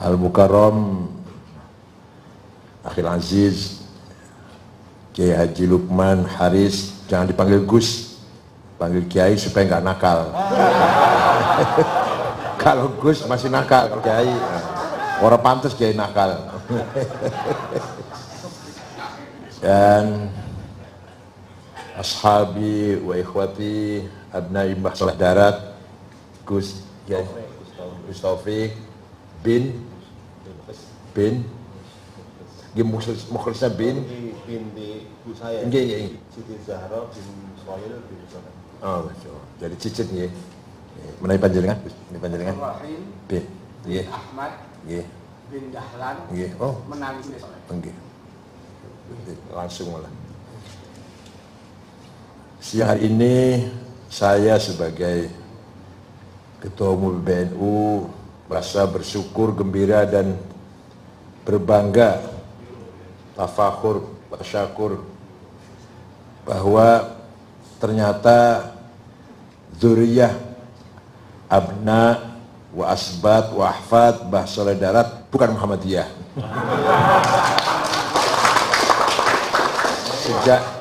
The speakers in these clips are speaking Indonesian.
Al-Mukarram Akhil Aziz Kiai Haji Lukman Haris, jangan dipanggil Gus, panggil Kiai supaya nggak nakal. Kalau Gus masih nakal, kalau Kiai orang pantas Kiai nakal. Dan ashabi wa ikhwati abnai Mbah Saleh Darat, Gus Kiai Gus Taufik bin Mukhlisnya bin binti ibu saya, Siti Zahra bin Sohail bin Sohail. Oh, jadi cicit nggih. Menawi panjenengan, ini panjenengan. Bin, nggih. Ahmad, nggih. Bin Dahlan, Nggih. Oh, menangi Soleh. nggih. Langsung malah. Siang hari ini saya sebagai Ketua Umum PBNU merasa bersyukur, gembira dan berbangga, tafakur, tasyakur bahwa ternyata zuriyah abna wa asbat wa ahfad Mbah Saleh Darat bukan Muhammadiyah.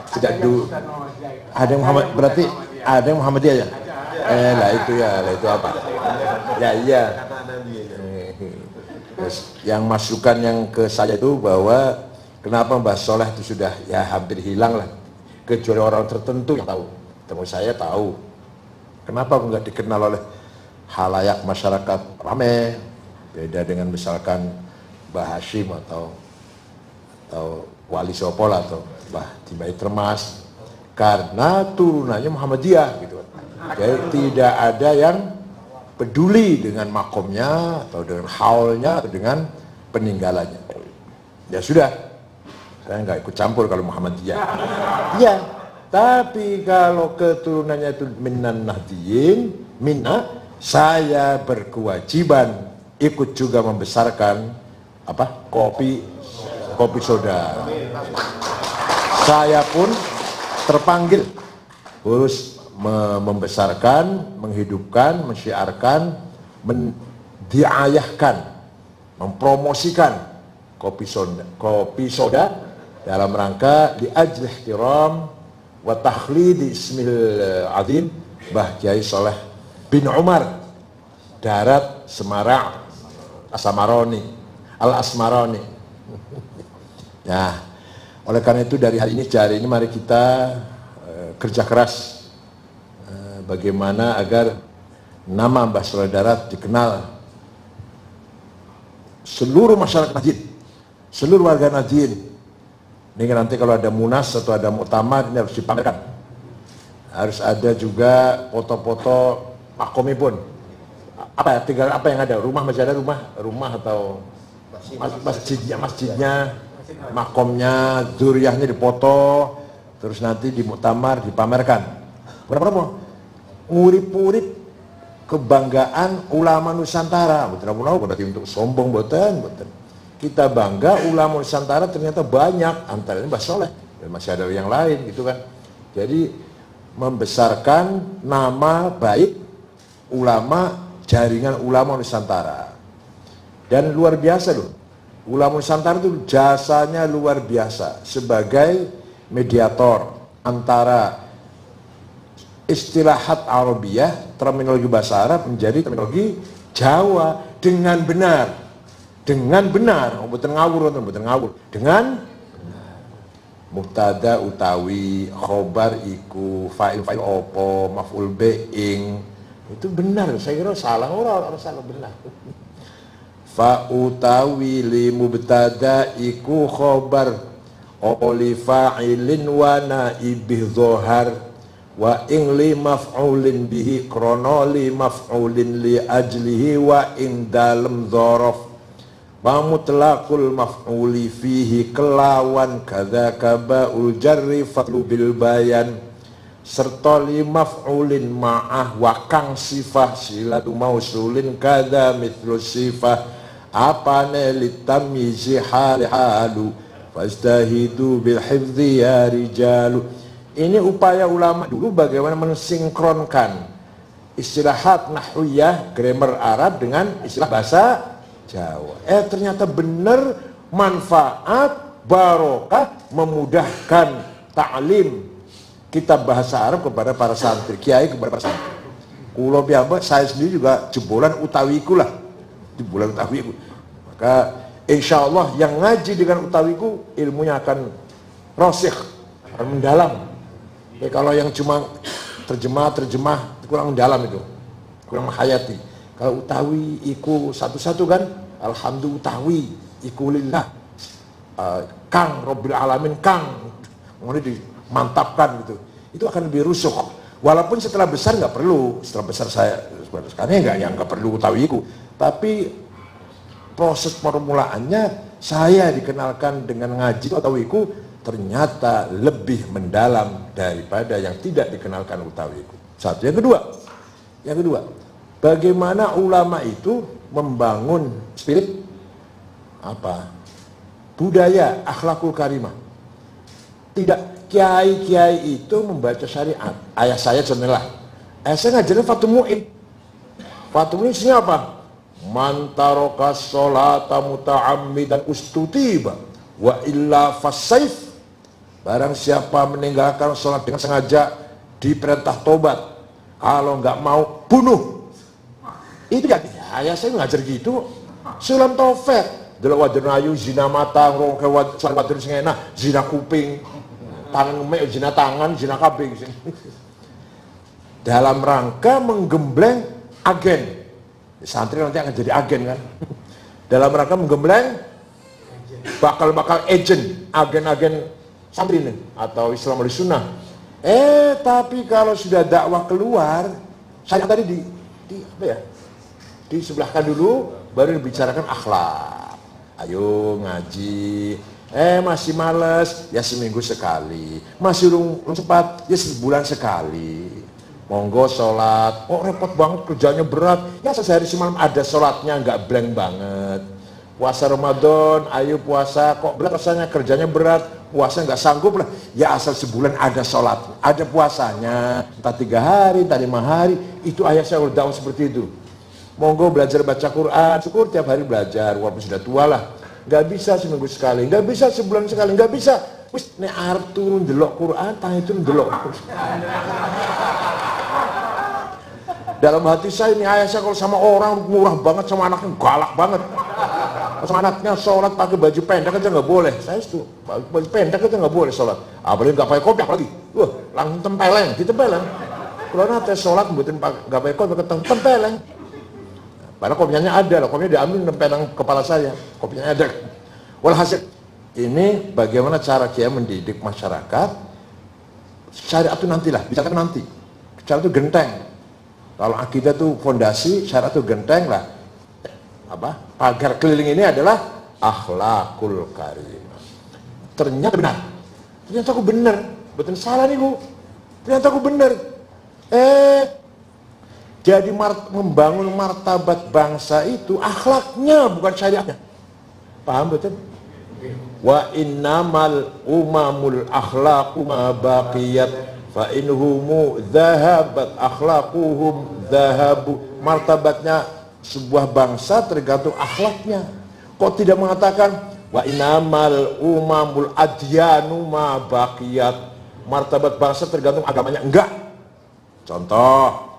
Sejak dulu ada yang Muhammad, berarti ada yang Muhammadiyah ya? Lah itu apa? Ya iya. Yang masukan yang ke saya itu bahwa kenapa Mbah Saleh itu sudah ya hampir hilang lah, kecuali orang tertentu yang tahu. Teman saya tahu. Kenapa nggak dikenal oleh halayak masyarakat ramai? Beda dengan misalkan Mbah Hashim atau Wali Sopol atau Mbah Timbai Termas, karena turunannya Muhammadiyah gitu. Jadi tidak ada yang peduli dengan makomnya atau dengan haulnya atau dengan peninggalannya. Ya sudah, saya nggak ikut campur kalau Muhammadiyah. Iya, tapi kalau keturunannya itu minan nahdiyin, saya berkewajiban ikut juga membesarkan kopi soda. Saya pun terpanggil harus membesarkan, menghidupkan, mensyiarkan, diayahkan, mempromosikan kopi soda dalam rangka di ajli ihtiram wa takhlid ismil azim Mbah Kiai Saleh bin Umar Darat Semarang Al-Asmaroni. Nah, oleh karena itu dari hari ini mari kita kerja keras bagaimana agar nama Mbah Saleh Darat dikenal seluruh masyarakat Nahdien, seluruh warga Nahdien. Ini nanti kalau ada munas atau ada muktamar ini harus dipamerkan. Harus ada juga foto-foto makomi pun. Tinggal apa yang ada? Rumah masih ada rumah atau masjidnya, makomnya, zuriyahnya dipoto, terus nanti di muktamar dipamerkan. Berapa? Ngurip-ngurip kebanggaan ulama Nusantara. Betul berarti untuk sombong boten. Kita bangga ulama Nusantara ternyata banyak, antaranya Mbah Saleh dan masih ada yang lain gitu kan. Jadi membesarkan nama baik ulama, jaringan ulama Nusantara. Dan luar biasa loh. Ulama Nusantara itu jasanya luar biasa sebagai mediator antara istilahat Arabiyah, terminologi bahasa Arab menjadi terminologi Jawa dengan benar, mboten ngawur, dengan mubtada utawi khobar iku fa'il opo maf'ul being itu benar. Saya kira salah orang salah benar. Fa utawi li mubtada iku khobar opo li fa'ilin wa naibih dhohar wa ing li maf'ulin bihi krono li maf'ulin li ajlihi wa ing dalem dzaraf wa mutlaqul maf'uli fihi kelawan kadzaka ba'ul jarri fatlu bil bayan serta li maf'ulin ma'ah wa kang sifah silatu mausulin kadza mithlu sifah apane litamyizi halu fastahidu bil hifdzi ya rijalu. Ini upaya ulama dulu bagaimana mensinkronkan istilahat nahwiyah, grammar Arab dengan istilah bahasa Jawa. Ternyata benar, manfaat, barokah, memudahkan ta'lim kitab bahasa Arab kepada para santri, kiai kepada para santri. Kulo piyambak, saya sendiri juga jebolan utawiku lah, jebolan utawiku. Maka insya Allah yang ngaji dengan utawiku ilmunya akan rosikh, akan mendalam. Kalau yang cuma terjemah kurang mendalam itu, kurang menghayati. Kalau utawi iku satu-satu kan, alhamdulillah utawi iku lillah, kang Rabbil Alamin kang, kemudian dimantapkan gitu. Itu akan lebih rusuk. Walaupun setelah besar nggak perlu, setelah besar saya sekarang nggak perlu utawiku. Tapi proses permulaannya saya dikenalkan dengan ngaji utawiku ternyata lebih mendalam daripada yang tidak dikenalkan utawiku. Satu. Yang kedua, bagaimana ulama itu membangun spirit budaya akhlakul karimah. Tidak kiai-kiai itu membaca syariat. Ayah saya contohnya, ayah saya ngajarin Fathul Mu'in. Fathul Mu'in isinya apa? Man taraka sholata muta'ammidan ustutiba wa illa fassaif. Barang siapa meninggalkan sholat dengan sengaja diperintah tobat, kalau nggak mau bunuh. Itu ya ayah saya ngajar gitu. Sulam Taufik delok wajan ayu zina mata, ngomong ke wajan sing enak, zina kuping, tangan mek zina tangan, zina kabeh. Dalam rangka menggembleng agen. Santri nanti akan jadi agen kan. Dalam rangka menggembleng bakal agent, agen-agen santri ini atau Islam wal Sunnah. Tapi kalau sudah dakwah keluar, saya tadi disebelahkan dulu, baru dibicarakan akhlak. Ayo ngaji. Masih males, ya seminggu sekali. Masih belum sempat, ya sebulan sekali. Monggo sholat. Repot banget, kerjanya berat. Ya sehari semalam ada sholatnya, nggak blank banget. Puasa Ramadan, ayo puasa. Kok berat rasanya, kerjanya berat. Puasa nggak sanggup lah. Ya asal sebulan ada sholat, ada puasanya. Entah 3 hari, entah 5 hari. Itu ayah saya udah dakwah seperti itu. Monggo belajar baca Quran, syukur tiap hari belajar, walaupun sudah tua lah. Nggak bisa seminggu sekali, nggak bisa sebulan sekali, nggak bisa. Wis nek arep turun delok Quran, tangi turun delok. Dalam hati saya ini ayah saya kalau sama orang murah banget, sama anaknya galak banget. Sama anaknya sholat pakai baju pendek aja nggak boleh. Saya itu baju pendek aja nggak boleh sholat. Apalagi nggak pakai kopiah lagi. Langsung tempeleng, ditempeleng. Kalau nanti sholat mboten nggak pakai kopiah, tempeleng. Padahal kopiahnya ada loh, kopiahnya diambil nempeleng kepala saya, kopiahnya ada. Walhasil ini bagaimana cara Kiai mendidik masyarakat. Syariat itu nantilah, bicarakan nanti. Syariat itu genteng. Kalau akidah itu fondasi, syariat itu genteng lah. Pagar keliling ini adalah akhlakul karimah. Ternyata benar. Ternyata aku benar. Betul salah nih Bu. Ternyata aku benar. Jadi membangun martabat bangsa itu akhlaknya, bukan syariatnya. Paham betul? Wa innamal umamul akhlaqu ma baqiyat fa inhumu dhahabat akhlaquhum dhahabu. Martabatnya sebuah bangsa tergantung akhlaknya. Kok tidak mengatakan wa innamal umamul adyanu ma baqiyat? Martabat bangsa tergantung agamanya. Enggak. Contoh,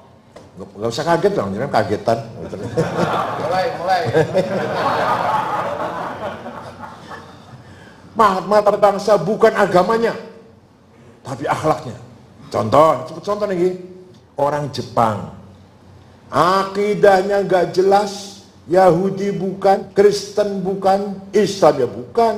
nggak usah kaget dong, jangan kagetan. Mulai. Martabat bangsa bukan agamanya, tapi akhlaknya. Contoh nih, orang Jepang, akidahnya nggak jelas, Yahudi bukan, Kristen bukan, Islam ya bukan,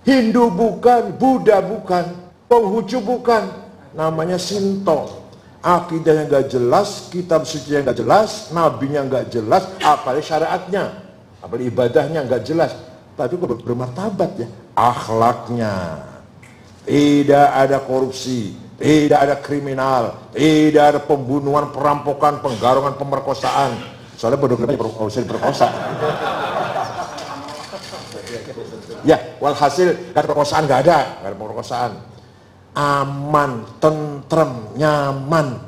Hindu bukan, Buddha bukan, Konghucu bukan, namanya Shinto. Akidahnya nggak jelas, kitab suci yang nggak jelas, nabinya nggak jelas, apalagi syariatnya, apalagi ibadahnya nggak jelas. Tapi kok bermartabat ya, akhlaknya. Tidak ada korupsi, tidak ada kriminal, tidak ada pembunuhan, perampokan, penggarungan, pemerkosaan. Soalnya bodoh usah diperkosa. Ya, walhasil nggak ada perkosaan, nggak ada perkosaan. Aman, tentrem, nyaman.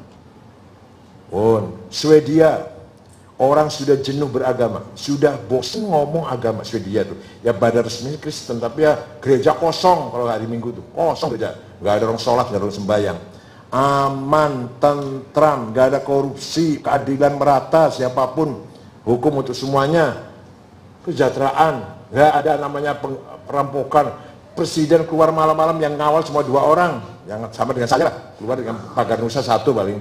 Swedia, Orang sudah jenuh beragama, sudah bosan ngomong agama. Swedia tuh, ya badan resmi Kristen, tapi ya gereja kosong kalau hari Minggu tuh, kosong gereja. Nggak ada orang sholat, nggak ada orang sembahyang. Aman, tentram, nggak ada korupsi, keadilan merata, siapapun, hukum untuk semuanya, kesejahteraan, nggak ada namanya perampokan. Presiden keluar malam-malam yang ngawal cuma 2 orang, yang sama dengan saya lah, keluar dengan pagar nusa 1 paling.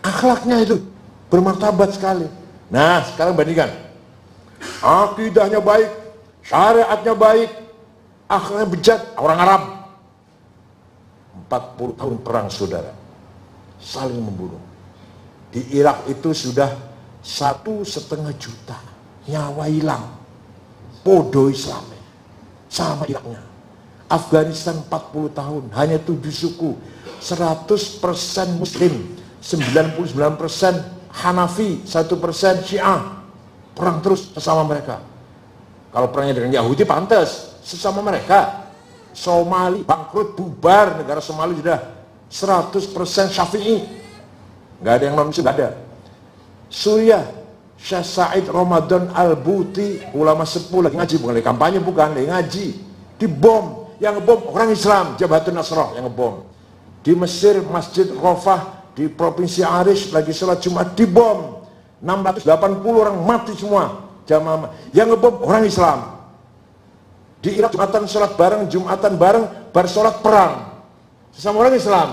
Akhlaknya itu bermartabat sekali. Nah, sekarang bandingkan. Akidahnya baik, syariatnya baik, akhlaknya bejat, orang Arab. 40 tahun perang saudara, saling membunuh. Di Irak itu sudah 1,5 juta nyawa hilang. Podo Islam sama Iraknya. Afghanistan 40 tahun, hanya 7 suku, 100% Muslim, 99% Hanafi, 1% Syiah. Perang terus sesama mereka. Kalau perangnya dengan Yahudi pantas, sesama mereka. Somali bangkrut, bubar, negara Somali sudah 100% Syafi'i. Nggak ada yang non-Muslim, nggak ada. Suriah, Syekh Said Ramadan Al-Buti, ulama sepuh lagi ngaji, bukan lagi kampanye, bukan lagi ngaji, dibom. Yang ngebom orang Islam, Jabhatun Nasrah yang ngebom. Di Mesir, Masjid Rafah di Provinsi Arish lagi sholat Jumat dibom, 680 orang mati semua jamaah. Yang ngebom orang Islam. Di Irak Jumatan sholat bareng, Jumatan bareng, bar sholat perang sesama orang Islam.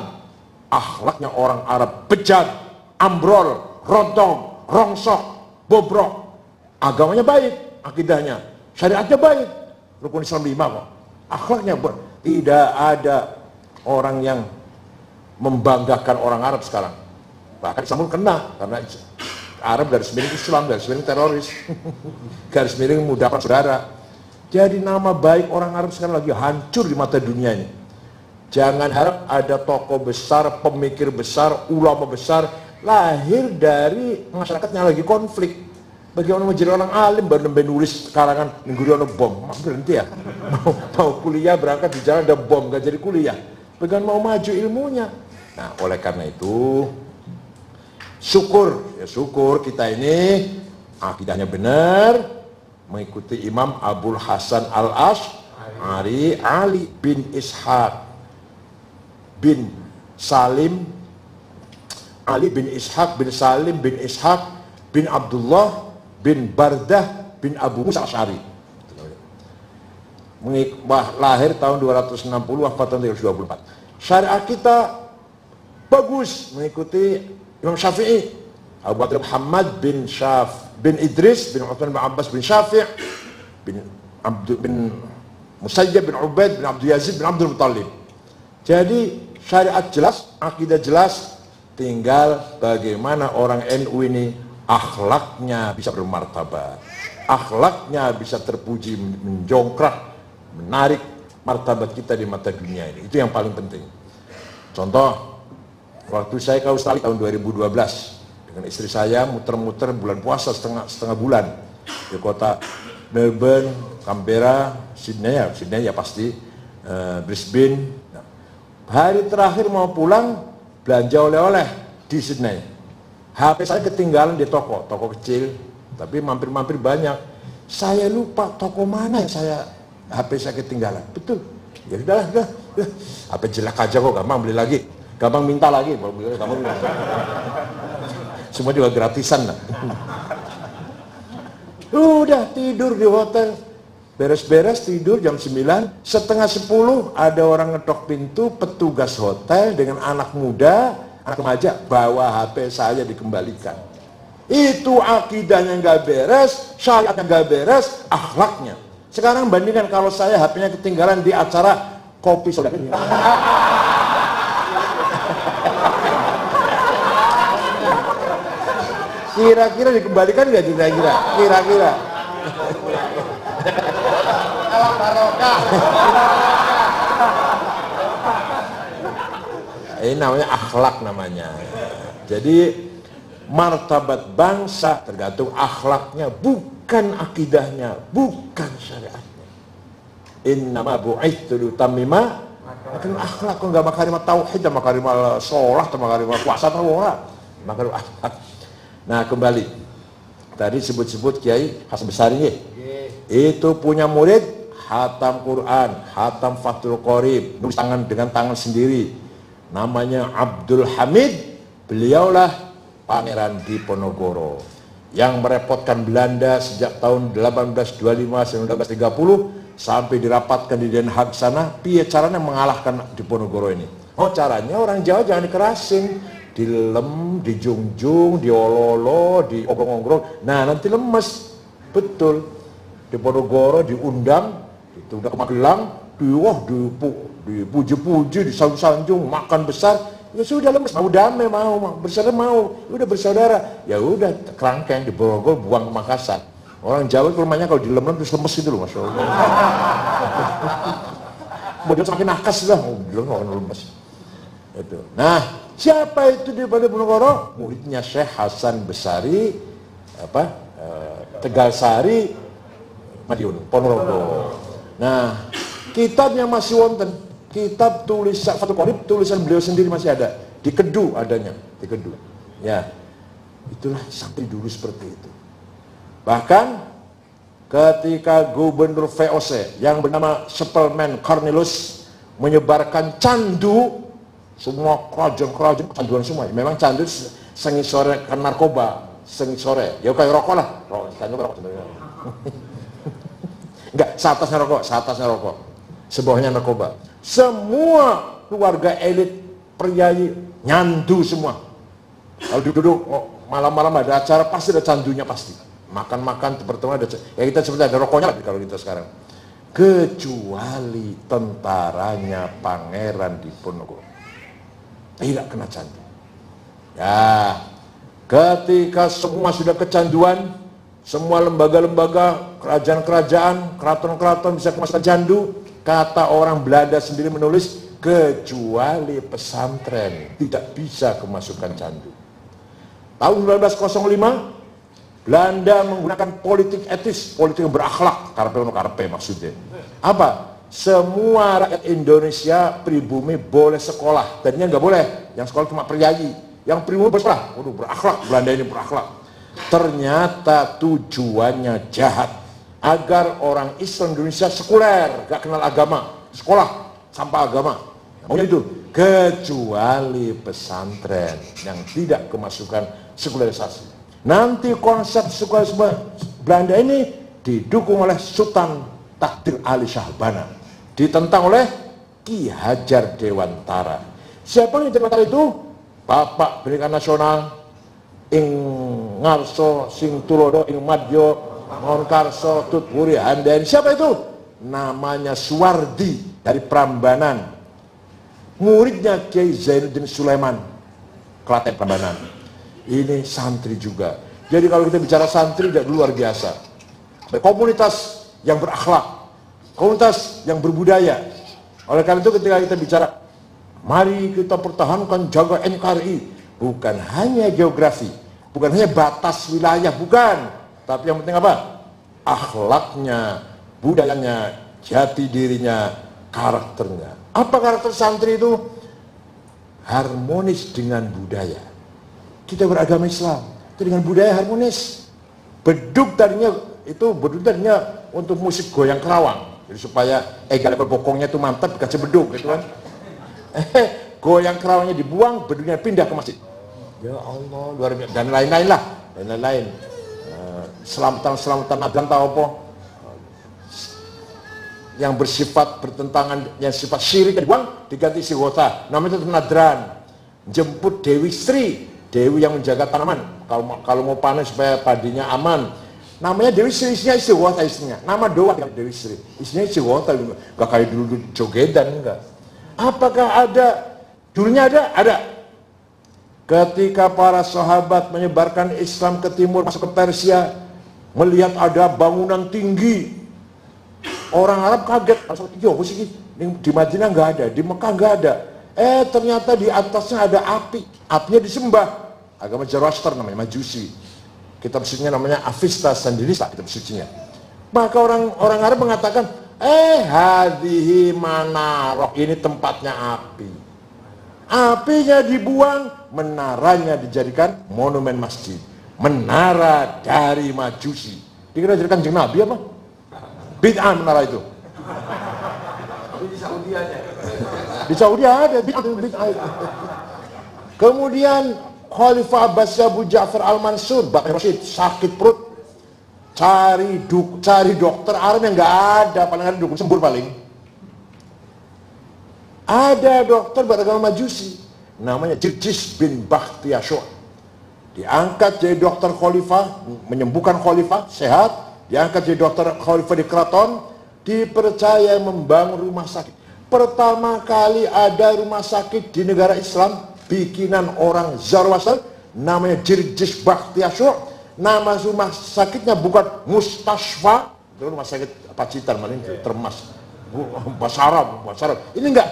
Akhlaknya orang Arab bejat, ambrol, rontong, rongsok, bobrok. Agamanya baik, akidahnya, syariatnya baik, rukun Islam 5 kok. Akhlaknya tidak ada orang yang membanggakan orang Arab sekarang. Bahkan Islam pun kena, karena Arab garis miring Islam, garis miring teroris, garis miring mudah saudara. Jadi nama baik orang Arab sekarang lagi hancur di mata dunia ini. Jangan harap ada tokoh besar, pemikir besar, ulama besar lahir dari masyarakatnya lagi konflik. Bagaimana menjadi orang alim baru nembe nulis karangan nengguri ono bom, berhenti ya. Mau kuliah berangkat di jalan ada bom, gak jadi kuliah. Bagaimana mau maju ilmunya? Nah, oleh karena itu syukur, ya syukur kita ini akidahnya benar, mengikuti Imam Abul Hasan Al-Asy'ari, Ali bin Ishaq bin Salim, Ali bin Ishaq bin Salim bin Ishaq bin Abdullah bin Bardah bin Abu Musa Asy'ari. Lahir tahun 260, wafat tahun 324. Syariat kita bagus, mengikuti Imam Syafi'i, Abu Bakar Muhammad bin Idris bin Uthman bin Abbas bin Syafi' bin Musayyab bin Ubaid bin Abdul Yazid bin Abdul Muttalib. Jadi syariat jelas, akidah jelas, tinggal bagaimana orang NU ini akhlaknya bisa bermartabat, akhlaknya bisa terpuji, menjongkrak, menarik martabat kita di mata dunia ini. Itu yang paling penting. Contoh, waktu saya ke Australia tahun 2012 dengan istri saya muter-muter bulan puasa setengah bulan di kota Melbourne, Canberra, Sydney ya pasti, Brisbane. Nah, hari terakhir mau pulang belanja oleh-oleh di Sydney. HP saya ketinggalan di toko kecil, tapi mampir-mampir banyak. Saya lupa toko mana yang HP saya ketinggalan. Betul. Ya sudah. HP jelek aja kok, gampang beli lagi. Gampang minta lagi, gampang. Semua juga gratisan lah. Udah tidur di hotel, beres-beres tidur jam 9, setengah 10 ada orang ngetok pintu, petugas hotel dengan anak muda, anak remaja, bawa HP saya dikembalikan. Itu akidahnya nggak beres, syariatnya nggak beres, akhlaknya. Sekarang bandingkan kalau saya HP-nya ketinggalan di acara kopi saudara. Kira-kira dikembalikan nggak kira-kira? Kira-kira. Ini namanya akhlak namanya. Jadi martabat bangsa tergantung akhlaknya, bukan akidahnya, bukan syariatnya. Innama bu'itsu litammima akhlak. Kok nggak makarimah tauhid, makarimah sholat, makarimah puasa, tahu ora? Makarimah akhlak. Nah kembali, tadi sebut-sebut Kiai Hasan Besari ya. Itu punya murid hatam Quran, hatam Fathul Qorib, nulis tangan dengan tangan sendiri. Namanya Abdul Hamid, beliaulah Pangeran Diponegoro yang merepotkan Belanda sejak tahun 1825-1930 sampai dirapatkan di Den Haag sana. Piye caranya mengalahkan Diponegoro ini? Oh caranya orang Jawa jangan dikerasin, dilem, dijunjung, diololo, diogrong-ogrong. Nah nanti lemes, betul. Diponegoro diundang, ditunda ke Magelang, dipuji-puji, disanjung-sanjung, makan besar. Ya sudah lemes, mau damai, mau bersaudara, mau udah bersaudara, ya udah kerangkeng di Borogol, buang ke Makassar. Orang Jawa itu rumahnya kalau dilem terus lemes gitu loh, masya Allah. Kemudian semakin nakas lah, lemes. Itu. Nah, siapa itu di Diponegoro? Muridnya Syekh Hasan Besari, Tegalsari, Madiun, Ponorogo. Nah, kitabnya masih wonten. Kitab tulisan Fathul Qorib, tulisan beliau sendiri masih ada di Kedu, adanya di Kedu. Ya, itulah santri dulu seperti itu. Bahkan ketika Gubernur VOC yang bernama Supleman Cornelius menyebarkan candu, semua kerajaan canduan semua. Memang candu sengi sore kan narkoba, sengi sore. Ya kayak rokok lah, rokok. Enggak, seatasnya rokok, sebawahnya narkoba. Semua keluarga elit priayi nyandu semua. Kalau duduk malam-malam ada acara pasti ada candunya pasti. Makan-makan pertemuan ada. Ya kita seperti ada rokoknya lagi kalau kita sekarang. Kecuali tentaranya Pangeran Diponegoro tidak kena candu. Ya, ketika semua sudah kecanduan, semua lembaga-lembaga, kerajaan-kerajaan, keraton-keraton bisa kemasukan candu. Kata orang Belanda sendiri menulis, kecuali pesantren tidak bisa kemasukan candu. Tahun 1905, Belanda menggunakan politik etis, politik yang berakhlak, karpe maksudnya. Apa? Semua rakyat Indonesia pribumi boleh sekolah. Tadinya nggak boleh, yang sekolah cuma priayi. Yang pribumi bersekolah, waduh berakhlak, Belanda ini berakhlak. Ternyata tujuannya jahat, agar orang Islam Indonesia sekuler, gak kenal agama, sekolah sampah agama. Maunya itu, kecuali pesantren yang tidak kemasukan sekularisasi. Nanti konsep sekularisme Belanda ini didukung oleh Sultan Takdir Ali Syahbana, ditentang oleh Ki Hajar Dewantara. Siapa yang Dewantara itu? Bapak Pendidikan Nasional ing ngarso sing tulodo ing madyo Ngonkarso Tutwuri Handayani. Siapa itu? Namanya Suwardi dari Prambanan. Muridnya Kiai Zainuddin Sulaiman, Klaten Prambanan. Ini santri juga. Jadi kalau kita bicara santri tidak luar biasa. Komunitas yang berakhlak, komunitas yang berbudaya. Oleh karena itu ketika kita bicara, mari kita pertahankan jaga NKRI, bukan hanya geografi, bukan hanya batas wilayah, bukan. Tapi yang penting apa? Akhlaknya, budayanya, jati dirinya, karakternya. Apa karakter santri itu? Harmonis dengan budaya. Kita beragama Islam, itu dengan budaya harmonis. Beduk tadinya untuk musik goyang kerawang. Jadi supaya egal berbokongnya itu mantap, dikasih beduk gitu kan. Goyang kerawangnya dibuang, beduknya pindah ke masjid. Ya Allah, luar biasa. Dan lain-lain lah, dan lain-lain. Selamatan agama tahu apa yang bersifat bertentangan, yang sifat syirik dibuang, diganti istighotha. Namanya itu nadran. Jemput Dewi Sri, Dewi yang menjaga tanaman. Kalau mau panen supaya padinya aman, namanya Dewi Sri, isinya istighotha istrinya. Nama doa Dewi Sri, isinya istighotha. Gak kayak dulu jogedan, enggak. Apakah ada? Dulunya ada? Ada. Ketika para sahabat menyebarkan Islam ke timur, masuk ke Persia, melihat ada bangunan tinggi, orang Arab kaget. Yo, di Madinah nggak ada, di Mekah nggak ada. Ternyata di atasnya ada api, apinya disembah. Agama Zoroaster namanya, Majusi. Kitab sucinya namanya Avesta Sandinista, kitab sucinya. Maka orang Arab mengatakan, hadhihi manarah, ini tempatnya api. Apinya dibuang, menaranya dijadikan monumen masjid. menara dari Majusi. Dikira jadi Kanjeng Nabi apa? Bid'ah menara itu. Di Saudi aja. Di Saudi ada bid'ah itu. Kemudian Khalifah Abbas Abu Ja'far Al-Mansur, Bakar Rashid, sakit perut, cari dokter Arab yang nggak ada, paling ada dukun sembur paling. Ada dokter beragama Majusi, namanya Jirjis bin Bakhtiyasyur. Diangkat jadi dokter khalifah, menyembuhkan khalifah, sehat. Diangkat jadi dokter khalifah di keraton, dipercaya membangun rumah sakit. Pertama kali ada rumah sakit di negara Islam, bikinan orang Zarwasal, namanya Jirjis Bakhtiyasyur. Nama rumah sakitnya bukan Mustashfa, itu rumah sakit Pacitan, maling Termas, Basarab. Ini enggak.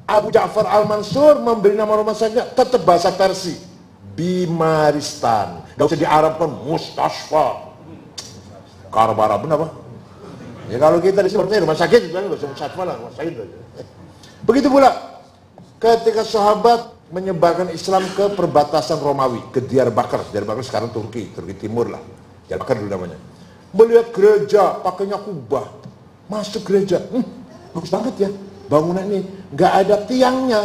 Abu Ja'far Al-Mansur memberi nama rumah sakitnya tetap bahasa Persia, Bimaristan. Gak usah diarabkan Mustashfa. Karbara benar apa? Ya kalau kita di sini rumah sakit, kan gak usah Mustashfa lah, rumah sakit aja. Begitu pula ketika sahabat menyebarkan Islam ke perbatasan Romawi, ke Diyarbakir. Diyarbakir sekarang Turki Timur lah. Diyarbakir dulu namanya. Melihat gereja, pakainya kubah, masuk gereja, bagus banget ya bangunan ini, nggak ada tiangnya.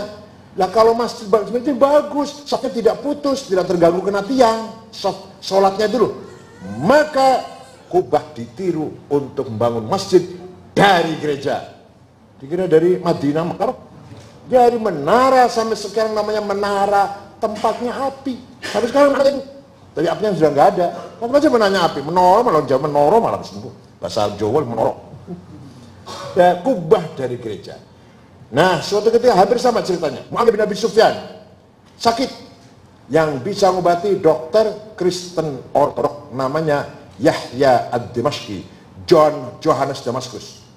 Lah kalau masjid itu bagus, safnya tidak putus, tidak terganggu kena tiang, sholatnya dulu. Maka kubah ditiru untuk membangun masjid dari gereja. Dikira dari Madinah Mekah, dari menara sampai sekarang namanya menara, tempatnya api. Tapi sekarang itu, tapi apinya sudah nggak ada. Apa aja menanya api, menara malah zaman menara malah sembuh. Bahasa Jawa menara. Ya, kubah dari gereja. Nah, suatu ketika hampir sama ceritanya. Muawiyah bin Abi Sufyan sakit, yang bisa mengobati dokter Kristen Ortodok namanya Yahya ad-Dimashqi, Johannes Damaskus.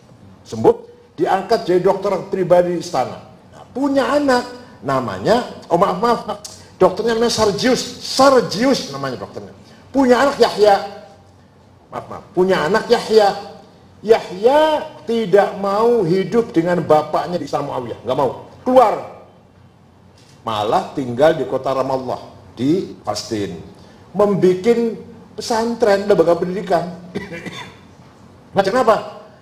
Sembuh, diangkat jadi dokter pribadi di istana. Nah, punya anak namanya, maaf, dokternya namanya Sarjius namanya dokternya. Punya anak Yahya. Punya anak Yahya. Yahya tidak mau hidup dengan bapaknya di Islam Muawiyah, nggak mau, keluar, malah tinggal di kota Ramallah di Palestina, membikin pesantren, lembaga pendidikan. Ngajak apa?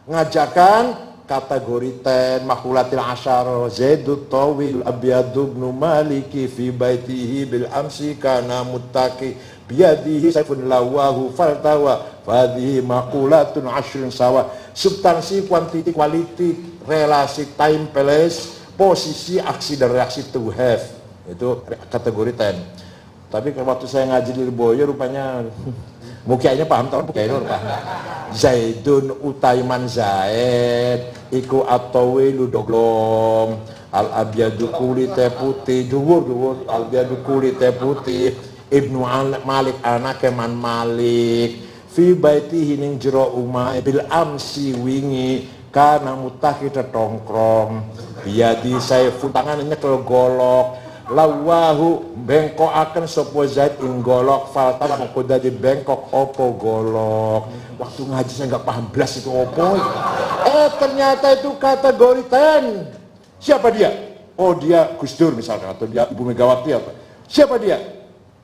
Ngajakan kategori 10, makulatil asyara, Zaidut Tawil, Abiyadu ibnu Maliki, fi baitihi bil amsi kana muttaqi, biyadihi saifun lawahu faltawa, fadhihi makulatun ashrun sawa. Substansi, kuantiti, quality, relasi, time, place, posisi, aksi, dan reaksi, to have. Itu kategori 10. Tapi waktu saya ngaji di Lirboyo rupanya mukianya paham tau, mukianya paham. Zaidun utaiman Zaid iku atawilu doglom, al abyadu kulite putih, dhuwur al abyadu kulite putih, Ibnu Malik anake man Malik, fi baitihi ning jero umah bil amsi wingi kana mutaki tetongkrong, biadi saifun tangan nyekel golok, lawahu bengkok akan sopo Zaid ing golok, falta mengko dadi bengkok opo golok. Waktu ngaji saya nggak paham belas itu opo. Ternyata itu kategori 10. Siapa dia? Oh dia Gus Dur misalkan, atau dia Ibu Megawati apa? Siapa dia?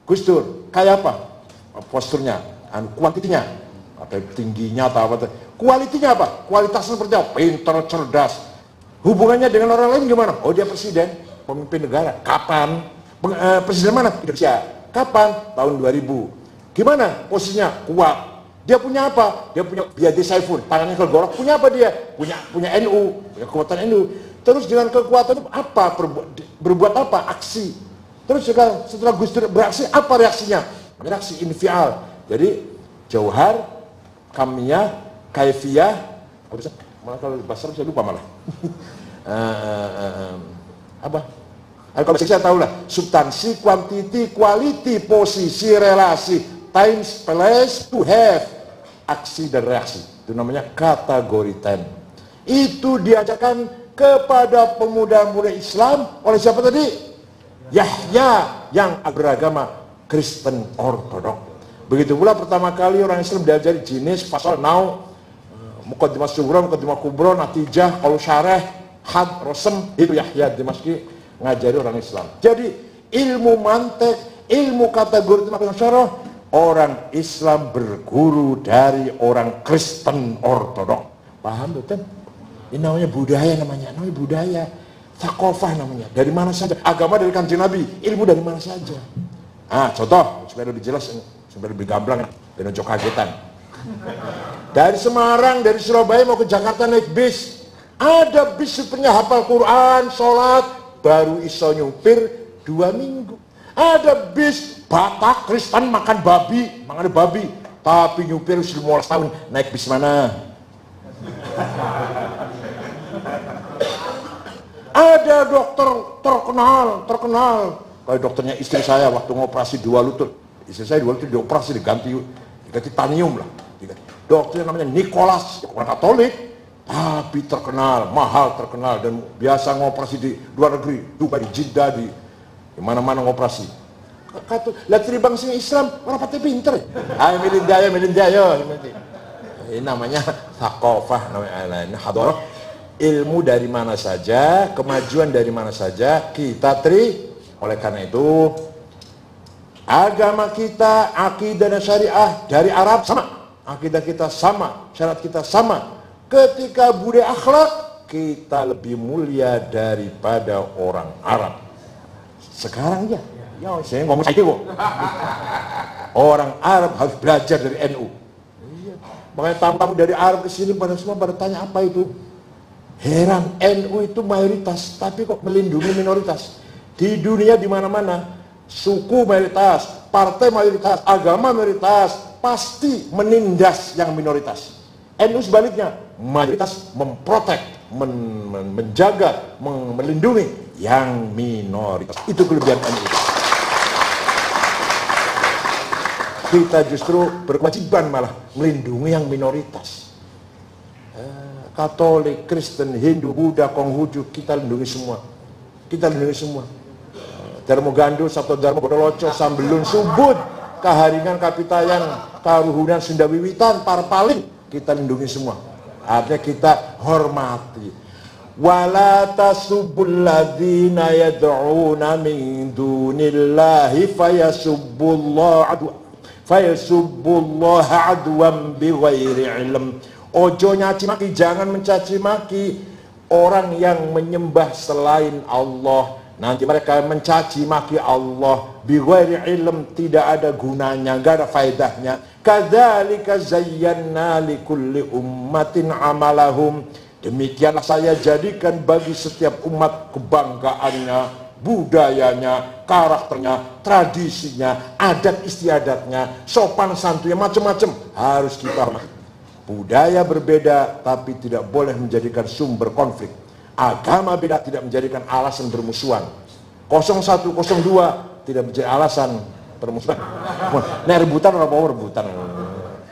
Gus Dur. Kayak apa? Posturnya, kuantitinya, apa tingginya atau apa? Kualitinya apa? Kualitasnya seperti apa? Pintar, cerdas. Hubungannya dengan orang lain gimana? Oh dia presiden, pemimpin negara. Kapan? Presiden mana? Indonesia. Kapan? Tahun 2000. Gimana posisinya? Kuat. Dia punya apa? Dia punya biadi saifun, tangannya kelgorok. Punya apa dia? Punya NU, punya kekuatan NU. Terus dengan kekuatan itu apa? Berbuat apa? Aksi. Terus setelah Gus Dur beraksi, apa reaksinya? Reaksi infial. Jadi jauhar, kamiyah, kaifiyah, malah kalau bahasa saya lupa malah. Apa? Kalau saya tahu lah, substansi, kuantiti, quality, posisi, relasi, time, place, to have, aksi dan reaksi. Itu namanya kategori 10. Itu diajarkan kepada pemuda-pemuda Islam oleh siapa tadi? Yahya yang beragama Kristen Ortodok. Begitu pula pertama kali orang Islam diajari jenis, fasal, nau, muqaddimah sughra, muqaddimah kubra, natijah, qaul syarah, had, rosem. Itu Yahya Dimashqi ngajari orang Islam. Jadi ilmu mantek, ilmu kategori syarah orang Islam berguru dari orang Kristen Ortodok. Paham betul? Ini namanya budaya, namanya budaya. Thaqafah namanya. Dari mana saja? Agama dari Kanjeng Nabi, ilmu dari mana saja. Contoh supaya lebih jelas, supaya lebih gamblang, dan ojo kagetan. Dari Semarang, dari Surabaya mau ke Jakarta naik bis. Ada bis supirnya hafal Quran, sholat, baru iso nyupir 2 minggu. Ada bis Batak Kristen makan babi, tapi nyupir 15 tahun. Naik bis mana? Ada dokter terkenal. Kayak dokternya istri saya waktu ngoperasi 2 lutut. Istri saya 2 lutut dioperasi, diganti titanium lah. Dokternya namanya Nicholas, orang Katolik, tapi terkenal, mahal terkenal, dan biasa ngoperasi di luar negeri, Dubai, di Jeddah, di mana-mana ngoperasi. Lihat dari bangsa Islam, orang pati pinter. Milindaya. Ini namanya thaqafah, namanya hadarah. Ilmu dari mana saja, kemajuan dari mana saja kita Oleh karena itu, agama kita, akidah dan syariah dari Arab sama. Akidah kita sama, syariat kita sama. Ketika budaya akhlak, kita lebih mulia daripada orang Arab. Sekarang ya saya ngomong saya kok. Orang Arab harus belajar dari NU. Makanya tamu-tamu dari Arab ke sini semua pada tanya apa itu. Heran, NU itu mayoritas, tapi kok melindungi minoritas. Di dunia di mana-mana, suku mayoritas, partai mayoritas, agama mayoritas, pasti menindas yang minoritas. NU sebaliknya, mayoritas memprotek, menjaga, melindungi yang minoritas. Itu kelebihan NU. Kita justru berkewajiban malah melindungi yang minoritas. Katolik, Kristen, Hindu, Buddha, Konghucu, kita lindungi semua. Dharma Gandul, Sabto Dharma, Bodoloco, Sambelun, Subud, Kaharingan, Kapitayan, Karuhunan, Sunda Wiwitan, Parpaling, kita lindungi semua. Artinya kita hormati. Wala tasubbul ladzina yad'una min dunillahi fayasubbullaha adwan bighairi ilm. Ojo nyaci maki, jangan mencaci maki orang yang menyembah selain Allah. Nanti mereka mencaci maki Allah bighairi ilm, tidak ada gunanya, enggak ada faedahnya. Kadzalika zayyana likulli ummatin amalahum. Demikianlah saya jadikan bagi setiap umat kebanggaannya, budayanya, karakternya, tradisinya, adat istiadatnya, sopan santunnya, macam-macam harus kita hormati. Budaya berbeda tapi tidak boleh menjadikan sumber konflik. Agama beda tidak menjadikan alasan bermusuhan. 01, 02 tidak menjadi alasan bermusuhan. Nah, rebutan orang mau rebutan.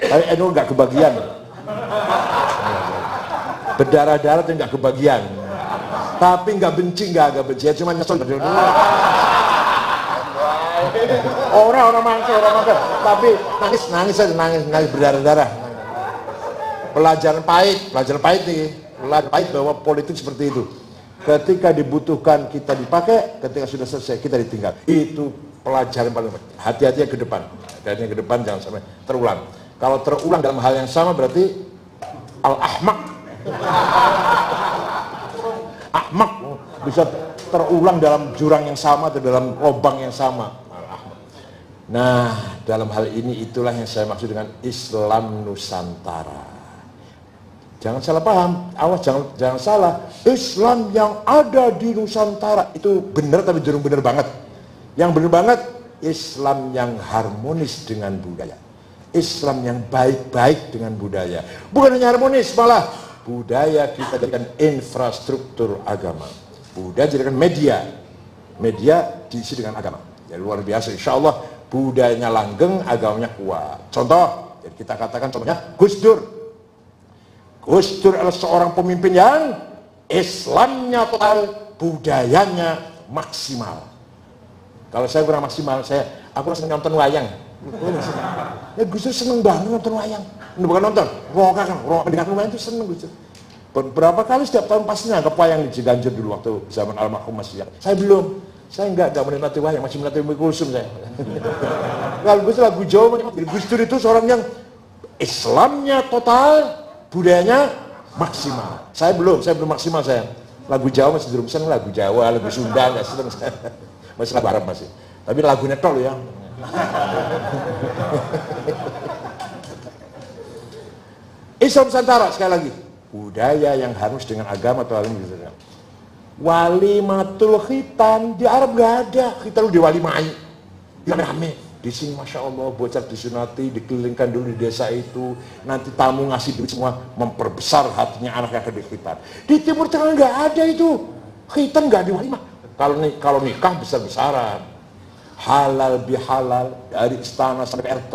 Tapi NU nggak kebagian. Berdarah-darah itu nggak kebagian. Tapi nggak benci, nggak benci. Cuma nyesel. Orang mangkel. Tapi nangis berdarah-darah. Pelajaran pahit nih. Pelajaran pahit bahwa politik seperti itu. Ketika dibutuhkan kita dipakai, ketika sudah selesai kita ditinggal. Itu pelajaran paling penting. Hati-hati ke depan. Hati-hati ke depan, jangan sampai terulang. Kalau terulang dalam hal yang sama berarti al-ahmaq. Ahmaq bisa terulang dalam jurang yang sama atau dalam lubang yang sama. Nah, dalam hal ini itulah yang saya maksud dengan Islam Nusantara. Jangan salah paham, awas jangan salah. Islam yang ada di Nusantara itu benar tapi belum benar banget. Yang benar banget Islam yang harmonis dengan budaya. Islam yang baik-baik dengan budaya. Bukan hanya harmonis, malah budaya kita jadikan infrastruktur agama. Budaya jadikan media. Media diisi dengan agama. Ya luar biasa, insya Allah budayanya langgeng, agamanya kuat. Contoh, jadi kita katakan contohnya Gus Dur. Gus Dur adalah seorang pemimpin yang Islamnya total, budayanya maksimal. Kalau saya kurang maksimal, aku senang nonton wayang. Ya Gus Dur seneng banget nonton wayang. Bukan nonton, rokakan dengan wayang itu seneng Gus Dur. Berapa kali setiap tahun pasti nangkep wayang di Ciganjur dulu waktu zaman almarhum Mas Siang. Saya belum. Saya enggak menikmati wayang, masih menikmati Ummi Kulsum saya. Kalau Gus lagu Jawa, Gus Dur itu seorang yang Islamnya total, budayanya maksimal. Saya belum maksimal saya. Lagu Jawa masih belum seneng, lagu Jawa, lagu Sunda nggak seneng saya. Masih lagu Arab masih. Tapi lagunya tol ya. Islam Nusantara sekali lagi. Budaya yang harus dengan agama atau agama gitu. Walimatul khitan di Arab nggak ada. Kita lu diwalimai, rame. Di sini masya Allah bocah disunati, dikelilingkan dulu di desa itu. Nanti tamu ngasih duit semua, memperbesar hatinya anak yang akan dikhitan. Di Timur Tengah nggak ada itu. Khitan nggak diwalimah. Kalau nikah besar-besaran, halal bihalal dari istana sampai RT.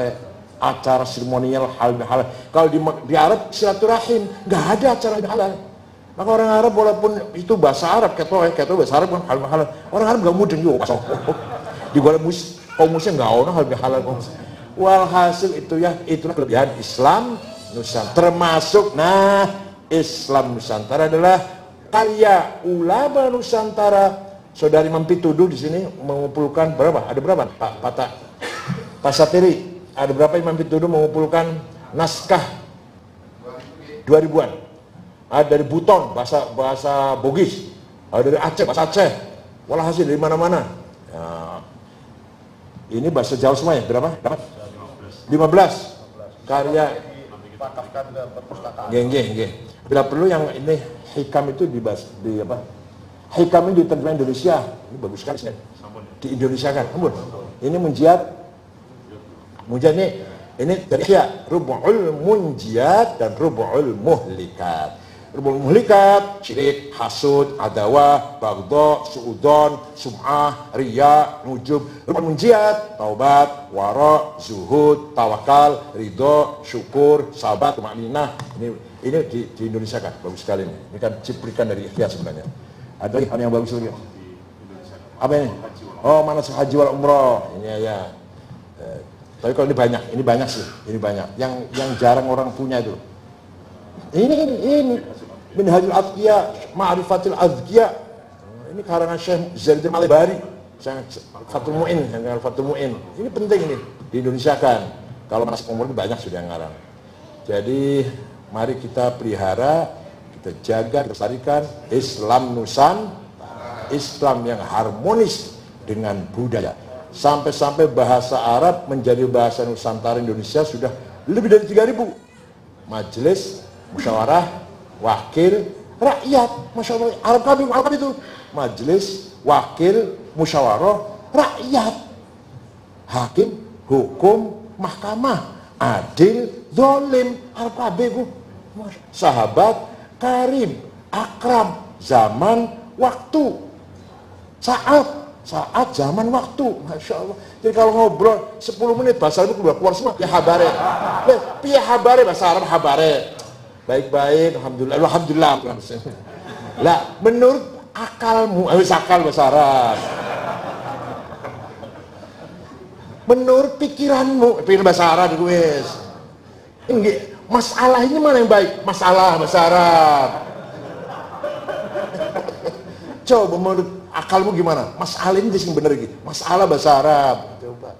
Acara seremonial halal bihalal. Kalau di Arab silaturahim nggak ada acara halal. Maka orang Arab walaupun itu bahasa Arab, keto bahasa Arab kan halal. Orang Arab nggak mudeng juga. Di kaum muslim nggak ada halal bihalal. Walhasil itulah kelebihan Islam Nusantara. Termasuk Islam Nusantara adalah karya ulama Nusantara. Saudari Mampituduh di sini mengumpulkan berapa? Ada berapa? Pak Satiri. Ada berapa Imam Mampituduh mengumpulkan naskah 2000-an. Ada dari Buton, bahasa Bugis. Ada dari Aceh, bahasa Aceh. Walhasil dari mana-mana. Ya, ini bahasa Jawa semua ya? Berapa? 15. Karya. Geng. Bila perlu yang ini hikam itu dibahas di apa? Hikam ini diterjemahkan Indonesia. Ini bagus sekali sih. Di Indonesia kan. Ini Munjiat ini dari Ihya, Rubu'ul Munjiat dan Rubu'ul Muhlikat. Rubu'ul Muhlikat, syirik, hasud, adawah, baghdha, su'udon, sum'ah, riya, nujub. Rubu'ul Munjiat, taubat, wara, zuhud, tawakal, ridho, syukur, sabat, tumakninah. Ini di Indonesia kan, bagus sekali ini. Ini kan ciplikan dari Ihya sebenarnya. Ada yang bagus lagi. Apa ini? Oh, manasik haji wal umrah. Ini ya. Tapi kalau ini banyak sih, ini banyak. Yang jarang orang punya itu. Ini Minhajul Azkiya, Ma'rifatul Azkiya. Ini karangan Syekh Zainuddin Malibari, Fathul Mu'in, Fathul Mu'in. Ini penting ini di Indonesia kan. Kalau manasik umrah banyak sudah yang ngarang. Jadi mari kita pelihara, kita jaga, kita lestarikan Islam Nusantara, Islam yang harmonis dengan budaya. Sampai-sampai bahasa Arab menjadi bahasa Nusantara Indonesia sudah lebih dari 3.000. Majelis, musyawarah, wakil, rakyat. Masya Allah, Arab kami itu. Majelis, wakil, musyawarah, rakyat. Hakim, hukum, mahkamah, adil, zalim. Arab kami itu. Sahabat, karim, akram, zaman, waktu, saat, zaman, waktu. Masya Allah. Jadi kalau ngobrol 10 menit bahasa Arab keluar semua. Ya habare. Piye habare bahasa Arab habare. Baik-baik, alhamdulillah. Lah, menurut akalmu, akal bahasa Arab. Menurut pikiranmu, pikir bahasa Arab wis. Masalah ini mana yang baik? Masalah bahasa Arab. Coba menurut akalmu gimana? Masalah ini yang benar gitu. Masalah bahasa Arab. Coba.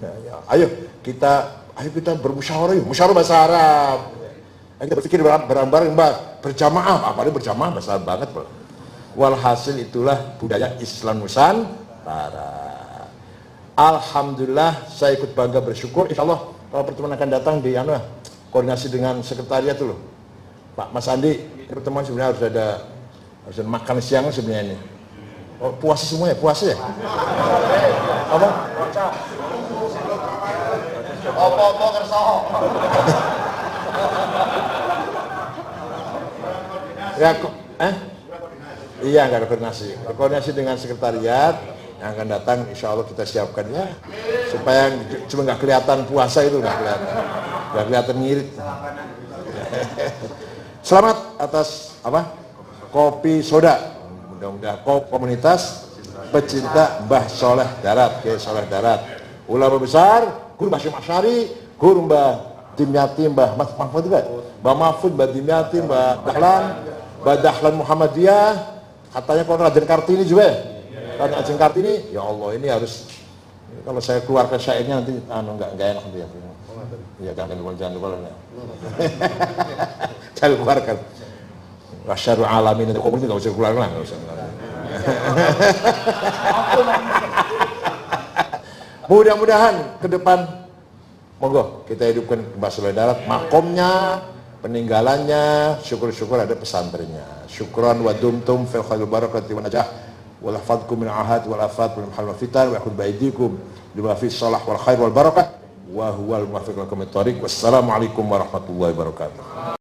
Ya. Ayo kita bermusyawarah yuk. Musyawarah bahasa Arab. Kita berpikir bareng-bareng, berjamaah. Apa ini berjamaah bahasa Arab banget, Bro. Walhasil itulah budaya Islam Nusantara. Alhamdulillah, saya ikut bangga bersyukur. Insyaallah kalau pertemuan akan datang di koordinasi dengan sekretariat tuh loh. Pak Mas Andi, pertemuan sebenarnya harus ada makan siang sebenarnya ini. Oh, puasa semua ya? Puasa ya? Apa? Apa kerso? Ya, iya, nggak ada koordinasi. Koordinasi dengan sekretariat yang akan datang, insya Allah kita siapkan ya, supaya cuma nggak kelihatan puasa itu, nggak kelihatan ngirit. Selamat atas kopi soda. Mudah-mudahan komunitas pecinta Mbah Soleh Darat, Kiai Soleh Darat, ulama besar, Guru Mbah Syekh Asy'ari, Guru Mbah Dimyati, Mbah Mahfud juga, Mbah Mahfud, Mbah Dimyati, Mbah Dahlan Muhammadiyah, katanya kalau Raden Kartini juga. Tanya Ajeng Kartini, ya Allah ini harus, kalau saya keluarkan syairnya nanti enggak enak nanti ya. Ya jangan lupa. Jangan keluarkan. Wasyarul alamin itu komunitas enggak usah keluarkan lah, enggak usah. Mudah-mudahan ke depan monggo kita hidupkan Mbah Soleh Darat, makomnya, peninggalannya, syukur-syukur ada pesantrennya. Syukran wa dumtum fil khairil barakati wa najah wa lahfadkum min ahad wal afat wal mahal wal fitan wa yakhud baidikum lima fi salah wal khair wal barakah wa huwal muwaffiq lakum at-thariq. Wassalamu alaikum warahmatullahi wabarakatuh.